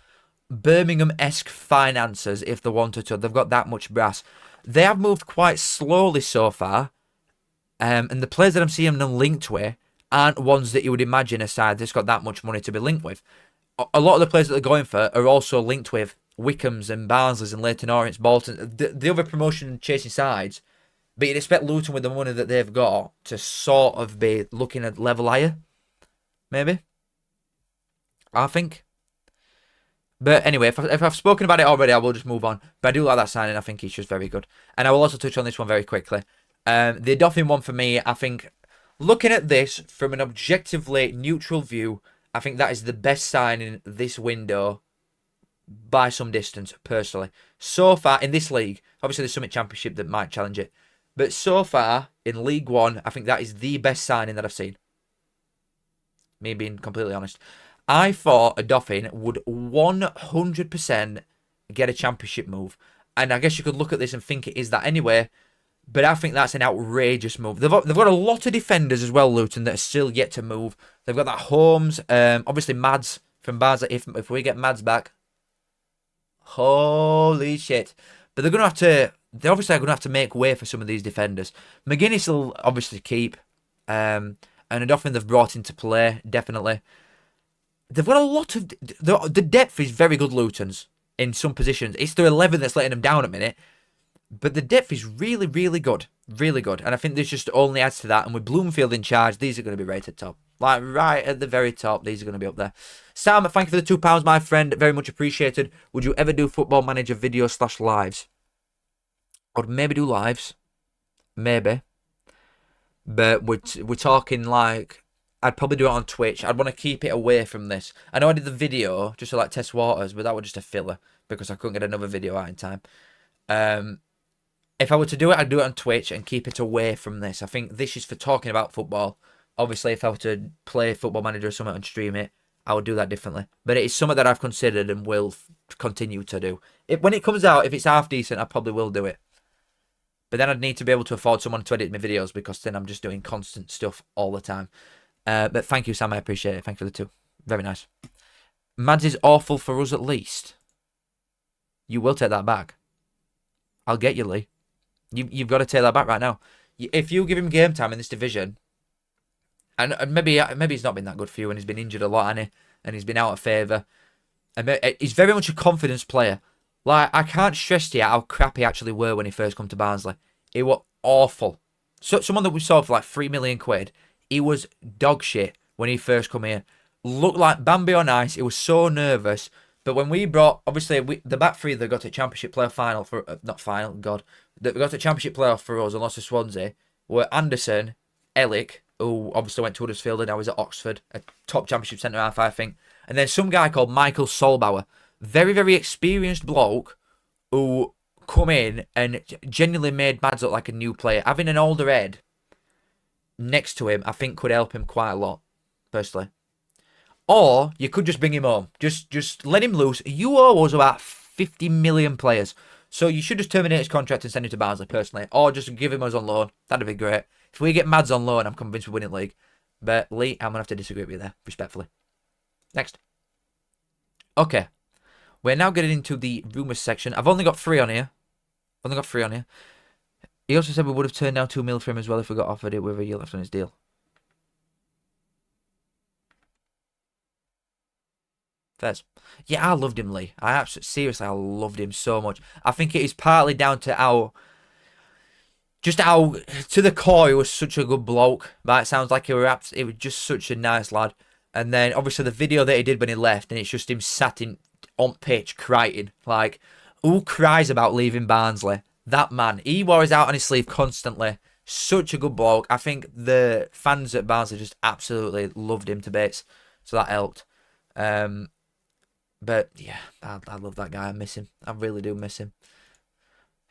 Birmingham-esque finances if they wanted to. They've got that much brass. They have moved quite slowly so far. And the players that I'm seeing them linked with aren't ones that you would imagine a side that's got that much money to be linked with. A lot of the players that they're going for are also linked with Wickhams and Barnsleys and Leyton Orient, Bolton, the other promotion chasing sides. But you'd expect Luton with the money that they've got to sort of be looking at level higher. Maybe. I think. But anyway, if I've spoken about it already, I will just move on. But I do like that signing. I think he's just very good. And I will also touch on this one very quickly. The Doffin one for me, I think, looking at this from an objectively neutral view, I think that is the best signing this window by some distance, personally. So far, in this league, obviously there's Summit Championship that might challenge it. But so far, in League One, I think that is the best signing that I've seen. Me being completely honest. I thought a Doffin would 100% get a championship move. And I guess you could look at this and think it is that anyway. But I think that's an outrageous move. They've got a lot of defenders as well, Luton, that are still yet to move. They've got that Holmes, obviously Mads from Barca. If we get Mads back, holy shit. But they're obviously going to have to make way for some of these defenders. McGuinness will obviously keep. And a Doffin they've brought into play, definitely. They've got a lot of... The depth is very good, Luton's, in some positions. It's their 11 that's letting them down a minute. But the depth is really, really good. Really good. And I think this just only adds to that. And with Bloomfield in charge, these are going to be rated top. Like, right at the very top, these are going to be up there. Sam, thank you for the £2, my friend. Very much appreciated. Would you ever do Football Manager videos / lives? I'd maybe do lives. Maybe. But we're talking like... I'd probably do it on Twitch. I'd want to keep it away from this. I know I did the video just to like test waters, but that was just a filler because I couldn't get another video out in time. If I were to do it, I'd do it on Twitch and keep it away from this. I think this is for talking about football. Obviously, if I were to play Football Manager or something and stream it, I would do that differently. But it is something that I've considered and will continue to do. When it comes out, if it's half decent, I probably will do it. But then I'd need to be able to afford someone to edit my videos because then I'm just doing constant stuff all the time. But thank you, Sam. I appreciate it. Thank you for the 2. Very nice. Mads is awful for us at least. You will take that back. I'll get you, Lee. You've got to take that back right now. If you give him game time in this division, and maybe he's not been that good for you, and he's been injured a lot, hasn't he? And he's been out of favour. And he's very much a confidence player. Like, I can't stress to you how crap he actually were when he first come to Barnsley. He were awful. So someone that we saw for like £3 million, he was dog shit when he first come here. Looked like Bambi on ice. He was so nervous. But when we brought, obviously, the back three that got to Championship playoff final for, not final, God, that got to Championship playoff for us and lost to Swansea were Anderson, Ellick, who obviously went to Huddersfield and now he's at Oxford, a top Championship centre half, I think. And then some guy called Michael Solbauer, very, very experienced bloke who come in and genuinely made Mads look like a new player. Having an older head next to him, I think could help him quite a lot, personally. Or you could just bring him home. Just let him loose. You owe us about 50 million players. So you should just terminate his contract and send him to Barnsley, personally. Or just give him us on loan. That'd be great. If we get Mads on loan, I'm convinced we're winning league. But Lee, I'm going to have to disagree with you there, respectfully. Next. Okay. We're now getting into the rumours section. I've only got 3 on here. He also said we would have turned down 2 mil for him as well if we got offered it with a year left on his deal. Fairs. Yeah, I loved him, Lee. Seriously, I loved him so much. I think it is partly down to how to the core, he was such a good bloke. But it sounds like he was just such a nice lad. And then obviously the video that he did when he left, and it's just him sat on pitch crying. Like, who cries about leaving Barnsley? That man, he wore his out on his sleeve constantly. Such a good bloke. I think the fans at Barnsley just absolutely loved him to bits. So that helped. But yeah, I love that guy. I miss him. I really do miss him.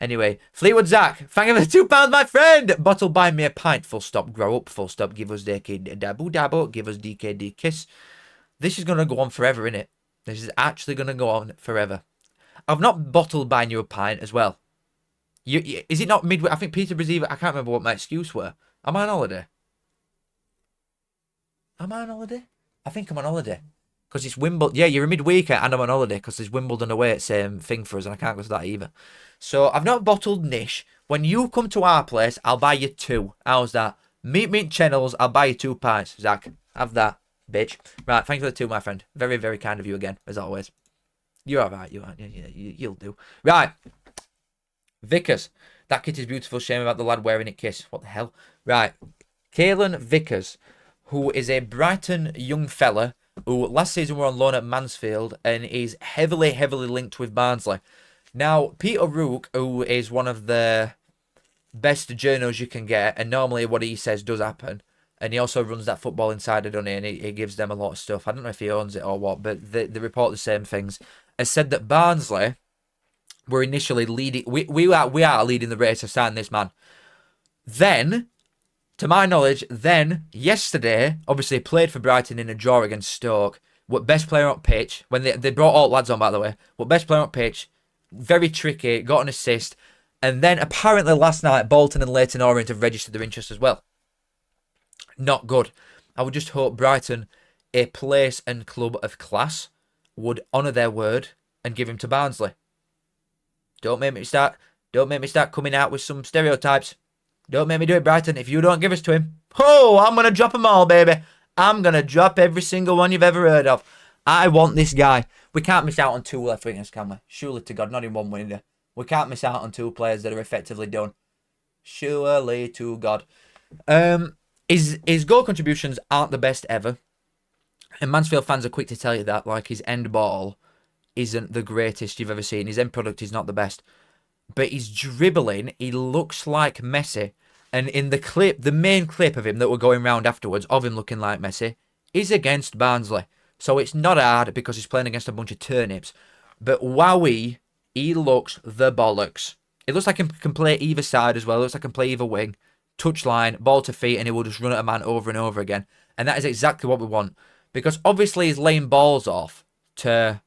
Anyway, Fleetwood Zach, thank you for the £2, my friend. Bottle, buy me a pint. Full stop. Grow up. Full stop. Give us DK Dabu Dabo. Give us DKD Kiss. This is going to go on forever, innit? This is actually going to go on forever. I've not bottled buying you a pint as well. Is it not midway? I think Peter Braziva, I can't remember what my excuse were. Am I on holiday? I think I'm on holiday. Because it's Wimbledon. Yeah, you're a midweeker and I'm on holiday because there's Wimbledon away at same thing for us and I can't go to that either. So I've not bottled Nish. When you come to our place, I'll buy you 2. How's that? Meet me in Channels. I'll buy you 2 pints. Zach, have that, bitch. Right, thank you for the 2, my friend. Very, very kind of you again, as always. You're alright, you are. You'll do. Right. Vickers. That kit is beautiful. Shame about the lad wearing it, Kiss. What the hell? Right. Caelan Vickers, who is a Brighton young fella who last season were on loan at Mansfield and is heavily, heavily linked with Barnsley. Now, Peter Rook, who is one of the best journos you can get, and normally what he says does happen, and he also runs that Football Insider, doesn't he? And he gives them a lot of stuff. I don't know if he owns it or what, but they report the same things. Has said that Barnsley were initially leading. We are leading the race to sign this man. Then, to my knowledge, yesterday, obviously played for Brighton in a draw against Stoke. What best player on pitch, when they brought all lads on, by the way. What best player on pitch, very tricky, got an assist. And then apparently last night, Bolton and Leyton Orient have registered their interest as well. Not good. I would just hope Brighton, a place and club of class, would honour their word and give him to Barnsley. Don't make me start coming out with some stereotypes. Don't make me do it, Brighton. If you don't give us to him, I'm going to drop them all, baby. I'm going to drop every single one you've ever heard of. I want this guy. We can't miss out on 2 left wingers, can we? Surely to God, not in one winner. We can't miss out on 2 players that are effectively done. Surely to God. His goal contributions aren't the best ever. And Mansfield fans are quick to tell you that. Like, his end ball isn't the greatest you've ever seen. His end product is not the best. But his dribbling, he looks like Messi. And in the clip, the main clip of him that we're going round afterwards, of him looking like Messi, is against Barnsley. So it's not hard because he's playing against a bunch of turnips. But wowee, he looks the bollocks. It looks like he can play either side as well. It looks like he can play either wing. Touchline, ball to feet, and he will just run at a man over and over again. And that is exactly what we want. Because obviously he's laying balls off to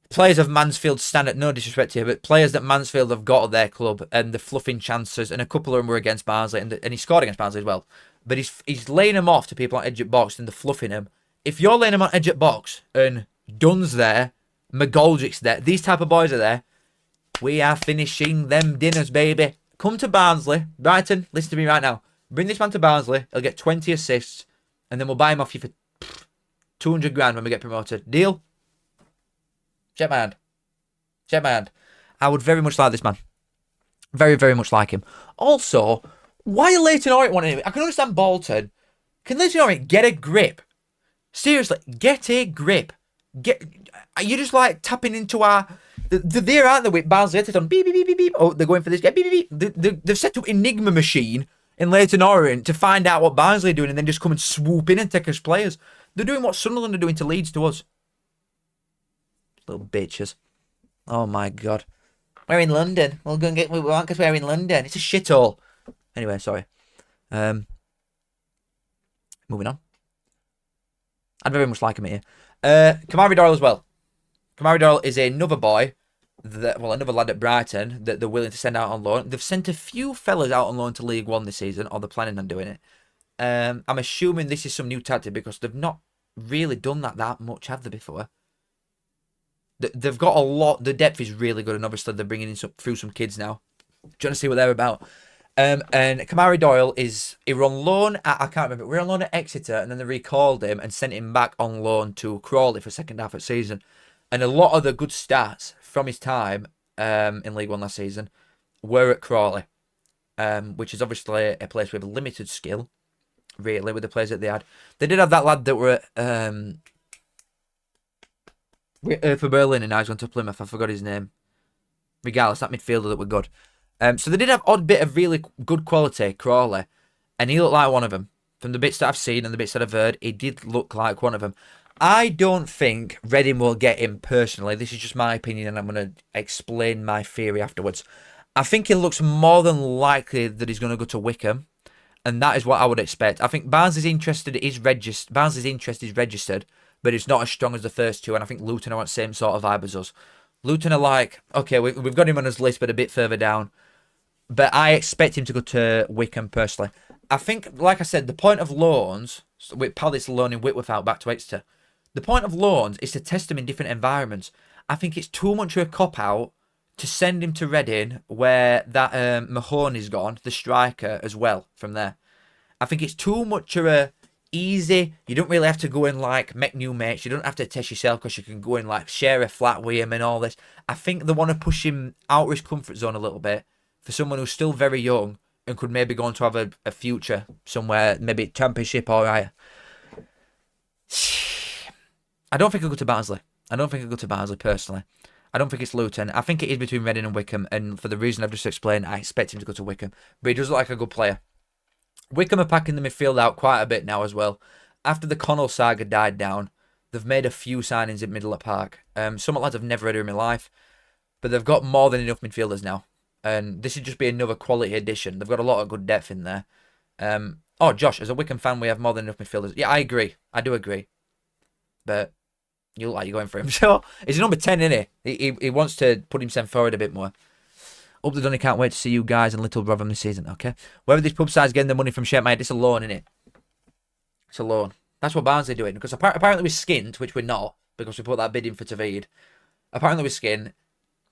players of Mansfield standard, no disrespect to you, but players that Mansfield have got at their club, and the fluffing chances, and a couple of them were against Barnsley, and he scored against Barnsley as well. But he's laying them off to people on edge at box and they're fluffing him. If you're laying them on edge at box and Dunn's there, McGoldrick's there, these type of boys are there, we are finishing them dinners, baby. Come to Barnsley, Brighton, listen to me right now. Bring this man to Barnsley, he'll get 20 assists, and then we'll buy him off you for 200 grand when we get promoted. Deal? Shake my hand. Shake my hand. I would very much like this man. Very, very much like him. Also, why are Leighton Orient wanting him? I can understand Bolton. Can Leighton Orient get a grip? Seriously, get a grip. Are you just like tapping into our... They're there, aren't they, with Barnsley? It's on beep, beep, beep, beep, beep. Oh, they're going for this. Beep, beep, beep. They've set up Enigma machine in Leighton Orient to find out what Barnsley are doing and then just come and swoop in and take us players. They're doing what Sunderland are doing to Leeds to us. Little bitches. Oh my God. We're in London. We'll go and get what we want because we're in London. It's a shithole. Anyway, sorry. Moving on. I'd very much like him here. Kamari Doyle as well. Kamari Doyle is another boy, another lad at Brighton that they're willing to send out on loan. They've sent a few fellas out on loan to League One this season, or they're planning on doing it. I'm assuming this is some new tactic because they've not really done that much, have they, before? They've got a lot. The depth is really good, and obviously they're bringing in through some kids now. Trying to see what they're about. And Kamari Doyle he were on loan at, I can't remember, we were on loan at Exeter, and then they recalled him and sent him back on loan to Crawley for second half of the season. And a lot of the good stats from his time in League One last season were at Crawley, which is obviously a place with limited skill, really, with the players that they had. They did have that lad that were at for Berlin, and now he's gone to Plymouth. I forgot his name. Regardless, that midfielder that were good. So they did have odd bit of really good quality, Crawley, and he looked like one of them. From the bits that I've seen and the bits that I've heard, he did look like one of them. I don't think Reading will get him personally. This is just my opinion, and I'm going to explain my theory afterwards. I think it looks more than likely that he's going to go to Wickham, and that is what I would expect. I think Barnes' interest is registered, but it's not as strong as the first two, and I think Luton are on the same sort of vibe as us. Luton are like, okay, we've got him on his list, but a bit further down. But I expect him to go to Wickham personally. I think, like I said, the point of loans, with Palace loaning Whitworth out back to Exeter, the point of loans is to test him in different environments. I think it's too much of a cop-out to send him to Reading, where that Mahoney's gone, the striker, as well, from there. I think it's too much of a easy. You don't really have to go in like make new mates. You don't have to test yourself because you can go in like share a flat with him and all this. I think they want to push him out of his comfort zone a little bit for someone who's still very young and could maybe go on to have a future somewhere, maybe Championship or higher. I don't think he'll go to Barnsley. Personally. I don't think it's Luton. I think it is between Reading and Wickham, and for the reason I've just explained, I expect him to go to Wickham. But he does look like a good player. Wickham are packing the midfield out quite a bit now as well. After the Connell saga died down, they've made a few signings at Middle Park. Some lads I've never heard of in my life, but they've got more than enough midfielders now. And this would just be another quality addition. They've got a lot of good depth in there. Oh, Josh, as a Wickham fan, we have more than enough midfielders. Yeah, I agree. I do agree. But you look like you're going for him. So, he's a number 10, isn't he? He wants to put himself forward a bit more. Up the Dunny, can't wait to see you guys in Little Rotherham this season, okay? Whether this pub side's getting the money from Shep, mate, it's a loan, innit? It's a loan. That's what Barnsley are doing. Because apparently we're skint, which we're not, because we put that bid in for Tavid. Apparently we're skint.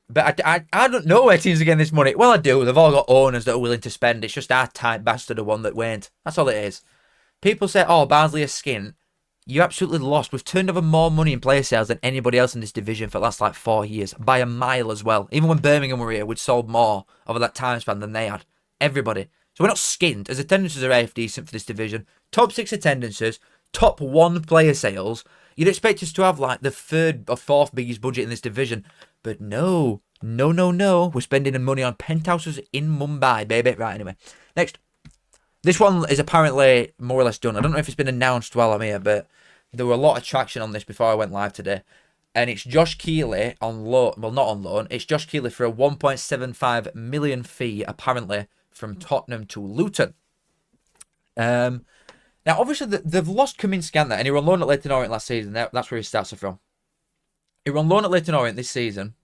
But I don't know where teams are getting this money. Well, I do. They've all got owners that are willing to spend. It's just our tight bastard, the one that weren't. That's all it is. People say, oh, Barnsley are skint. You absolutely lost. We've turned over more money in player sales than anybody else in this division for the last like 4 years. By a mile as well. Even when Birmingham were here, we'd sold more over that time span than they had. Everybody. So we're not skint. As attendances are AF decent for this division. Top 6 attendances. Top 1 player sales. You'd expect us to have like the 3rd or 4th biggest budget in this division. But no. No, no, no. We're spending money on penthouses in Mumbai, baby. Right, anyway. Next. This one is apparently more or less done. I don't know if it's been announced while I'm here, but there were a lot of traction on this before I went live today. And it's Josh Keeley on loan. Well, not on loan. It's Josh Keeley for a 1.75 million fee, apparently, from Tottenham to Luton. Now, obviously, they've lost Kaminsky, and he were on loan at Leyton Orient last season. That's where his stats are from. He were on loan at Leyton Orient this season.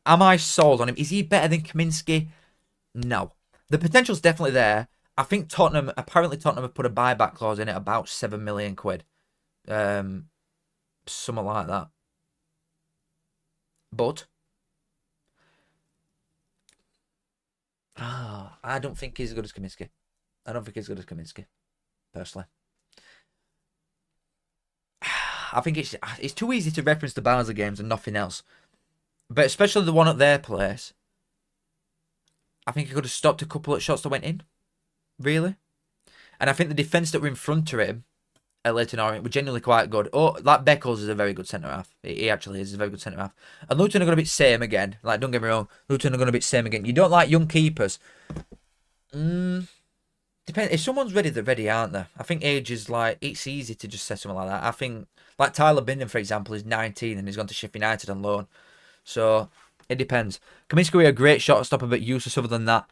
Am I sold on him? Is he better than Kaminsky? No. The potential's definitely there. I think apparently Tottenham have put a buyback clause in it about 7 million quid. Something like that. But I don't think he's as good as Kaminsky. I don't think he's as good as Kaminsky, personally. I think it's too easy to reference the Barnsley games and nothing else. But especially the one at their place. I think he could have stopped a couple of shots that went in. Really. And I think the defence that were in front of him at Leyton Orient were genuinely quite good. Oh, like Beckles is a very good centre-half. He actually is a very good centre-half. And Luton are going to be same again. Like, don't get me wrong. Luton are going to be same again. You don't like young keepers. Depends. If someone's ready, they're ready, aren't they? I think age is like, it's easy to just say something like that. I think, like Tyler Binden, for example, is 19 and he's gone to Sheffield United on loan. So, it depends. Kaminsky was a great shot stopper, but useless other than that.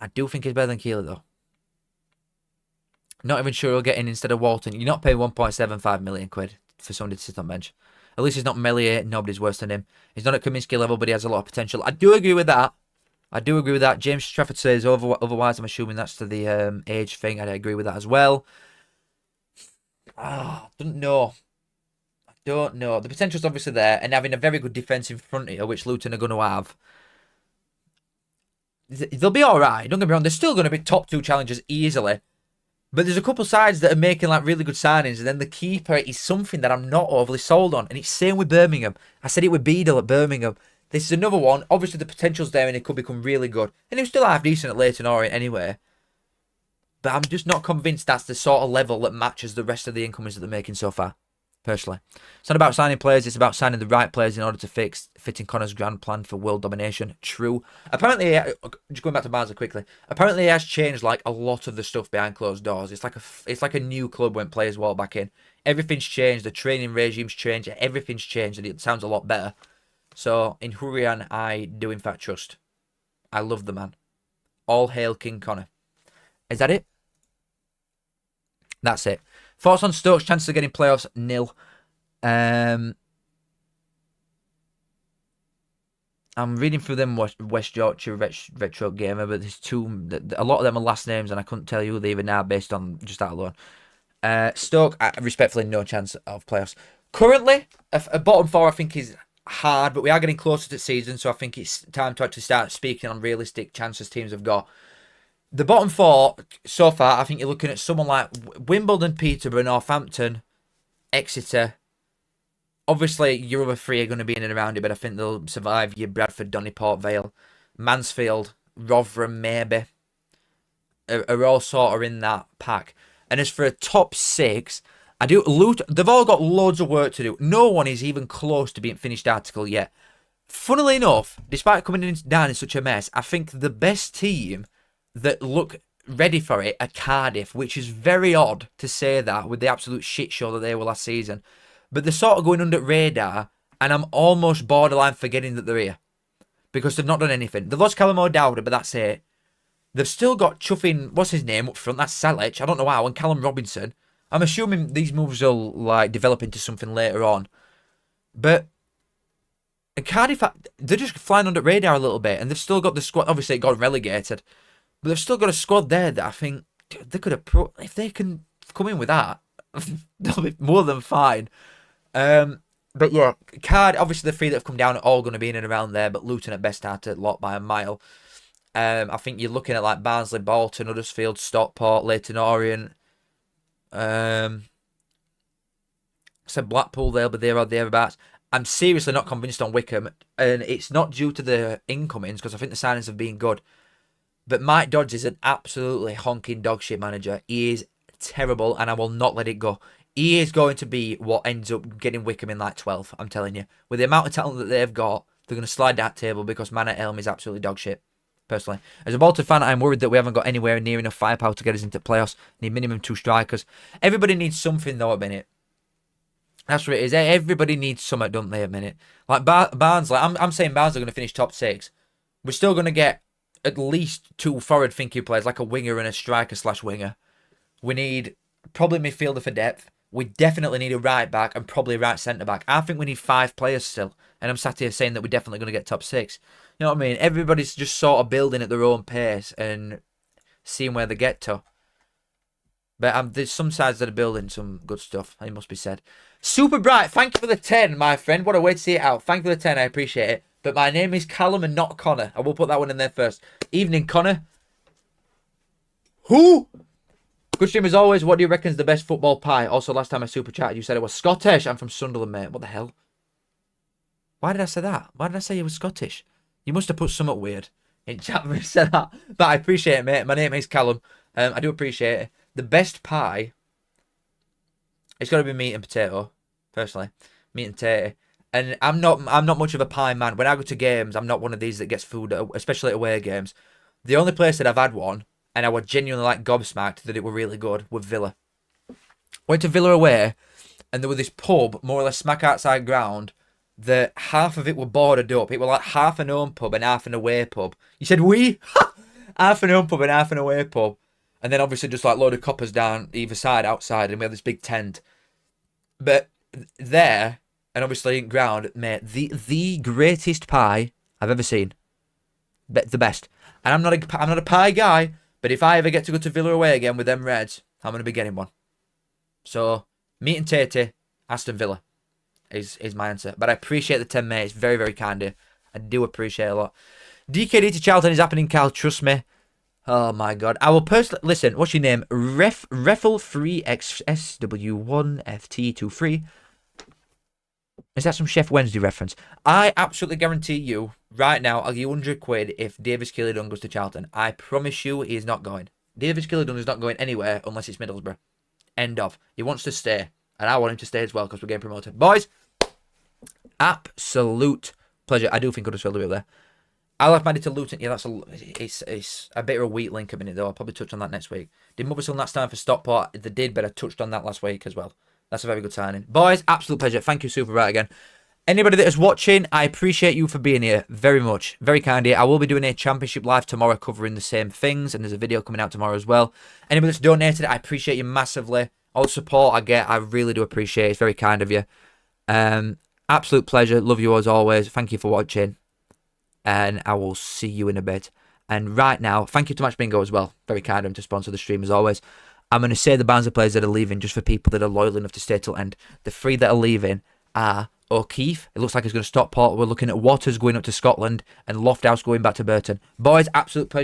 I do think he's better than Keeley, though. Not even sure he'll get in instead of Walton. You're not paying 1.75 million quid for somebody to sit on bench. At least he's not Melier. Nobody's worse than him. He's not at Kaminsky level, but he has a lot of potential. I do agree with that. James Trafford says otherwise. I'm assuming that's to the age thing. I agree with that as well. Don't know. The potential's obviously there, and having a very good defence in front of you, which Luton are going to have. They'll be alright, don't get me wrong. They're still going to be top 2 challengers easily. But there's a couple sides that are making like really good signings, and then the keeper is something that I'm not overly sold on. And it's same with Birmingham. I said it with Beadle at Birmingham. This is another one. Obviously the potential's there and it could become really good. And he's still half decent at Leyton Orient anyway. But I'm just not convinced that's the sort of level that matches the rest of the incomings that they're making so far. Personally. It's not about signing players, it's about signing the right players in order to fit in Connor's grand plan for world domination. True. Apparently, just going back to Barnsley quickly, apparently he has changed like a lot of the stuff behind closed doors. It's like a new club when players walk back in. Everything's changed, the training regime's changed, everything's changed, and it sounds a lot better. So, in Hurrian, I do in fact trust. I love the man. All hail King Connor. Is that it? That's it. Thoughts on Stokes' chances of getting playoffs? Nil. I'm reading through them West Yorkshire retro gamer, but there's a lot of them are last names, and I couldn't tell you who they even are based on just that alone. Stoke, respectfully, no chance of playoffs. Currently, a bottom 4 I think is hard, but we are getting closer to the season, so I think it's time to actually start speaking on realistic chances teams have got. The bottom 4, so far, I think you're looking at someone like Wimbledon, Peterborough, Northampton, Exeter. Obviously, your other 3 are going to be in and around it, but I think they'll survive your Bradford, Donny, Port Vale, Mansfield, Rotherham, maybe. Are all sort of in that pack. And as for a top 6, they've all got loads of work to do. No one is even close to being finished article yet. Funnily enough, despite coming down in such a mess, I think the best team that look ready for it are Cardiff, which is very odd to say that with the absolute shit show that they were last season. But they're sort of going under radar, and I'm almost borderline forgetting that they're here. Because they've not done anything. They've lost Callum O'Dowd, but that's it. They've still got chuffing, what's his name up front? That's Salic. I don't know how. And Callum Robinson. I'm assuming these moves will like develop into something later on. But Cardiff, they're just flying under radar a little bit. And they've still got the squad. Obviously, it got relegated. But they've still got a squad there that I think they could have... If they can come in with that, they'll be more than fine. But yeah, obviously the 3 that have come down are all going to be in and around there. But Luton at best are to lot by a mile. I think you're looking at like Barnsley, Bolton, Huddersfield, Stockport, Leyton Orient. Said Blackpool, they'll be there or thereabouts. I'm seriously not convinced on Wickham, and it's not due to the incomings because I think the signings have been good. But Mike Dodds is an absolutely honking dog shit manager. He is terrible, and I will not let it go. He is going to be what ends up getting Wickham in like 12th, I'm telling you. With the amount of talent that they've got, they're going to slide that table because Man at Elm is absolutely dog shit, personally. As a Bolton fan, I'm worried that we haven't got anywhere near enough firepower to get us into playoffs. Need minimum 2 strikers. Everybody needs something, though, at minute. That's what it is. Everybody needs something, don't they, at minute? Like Barnsley, I'm saying Barnsley are going to finish top 6. We're still going to get at least 2 forward thinking players, like a winger and a striker/winger. We need probably midfielder for depth. We definitely need a right back and probably a right centre back. I think we need 5 players still. And I'm sat here saying that we're definitely going to get top 6. You know what I mean? Everybody's just sort of building at their own pace and seeing where they get to. But there's some sides that are building some good stuff, it must be said. Super Bright, thank you for the 10, my friend. What a way to see it out. Thank you for the 10, I appreciate it. But my name is Callum and not Connor. I will put that one in there first. Evening, Connor. Who? Good stream as always. What do you reckon is the best football pie? Also, last time I super chatted, you said it was Scottish. I'm from Sunderland, mate. What the hell? Why did I say that? Why did I say you were Scottish? You must have put something weird in chat when you said that. But I appreciate it, mate. My name is Callum. I do appreciate it. The best pie, it's got to be meat and potato, personally. Meat and potato. And I'm not much of a pie man. When I go to games, I'm not one of these that gets food, especially at away games. The only place that I've had one, and I was genuinely like gobsmacked that it were really good, was Villa. Went to Villa away, and there was this pub, more or less smack outside ground, that half of it were boarded up. It was like half an home pub and half an away pub. You said we? Half an home pub and half an away pub. And then obviously just like load of coppers down either side outside, and we had this big tent. But there, and obviously in ground, mate, the greatest pie I've ever seen. The best. And I'm not a pie guy, but if I ever get to go to Villa away again with them Reds, I'm going to be getting one. So, meat and tatey, Aston Villa is my answer. But I appreciate the 10, mate. It's very, very kind of you. I do appreciate it a lot. DKD to Charlton is happening, Cal. Trust me. Oh my god. I will personally... Listen, what's your name? Refel3XSW1FT23. Is that some Chef Wednesday reference? I absolutely guarantee you, right now, I'll give you 100 quid if Davis Killidan goes to Charlton. I promise you he is not going. Davis Killidan is not going anywhere unless it's Middlesbrough. End of. He wants to stay. And I want him to stay as well because we're getting promoted. Boys, absolute pleasure. I do think Huddersfield will be up there. I left Maddie to Luton. Yeah, it's a bit of a weak link a minute though. I'll probably touch on that next week. Did Motherson last time for Stockport? They did, but I touched on that last week as well. That's a very good signing. Boys, absolute pleasure. Thank you, Super Right, again. Anybody that is watching, I appreciate you for being here very much. Very kind of you. I will be doing a championship live tomorrow covering the same things, and there's a video coming out tomorrow as well. Anybody that's donated, I appreciate you massively. All the support I get, I really do appreciate it. It's very kind of you. Absolute pleasure. Love you as always. Thank you for watching. And I will see you in a bit. And right now, thank you to Match Bingo as well. Very kind of him to sponsor the stream as always. I'm going to say the bands of players that are leaving just for people that are loyal enough to stay till end. The 3 that are leaving are O'Keefe. It looks like he's going to stop Port. We're looking at Waters going up to Scotland and Lofthouse going back to Burton. Boys, absolute pleasure.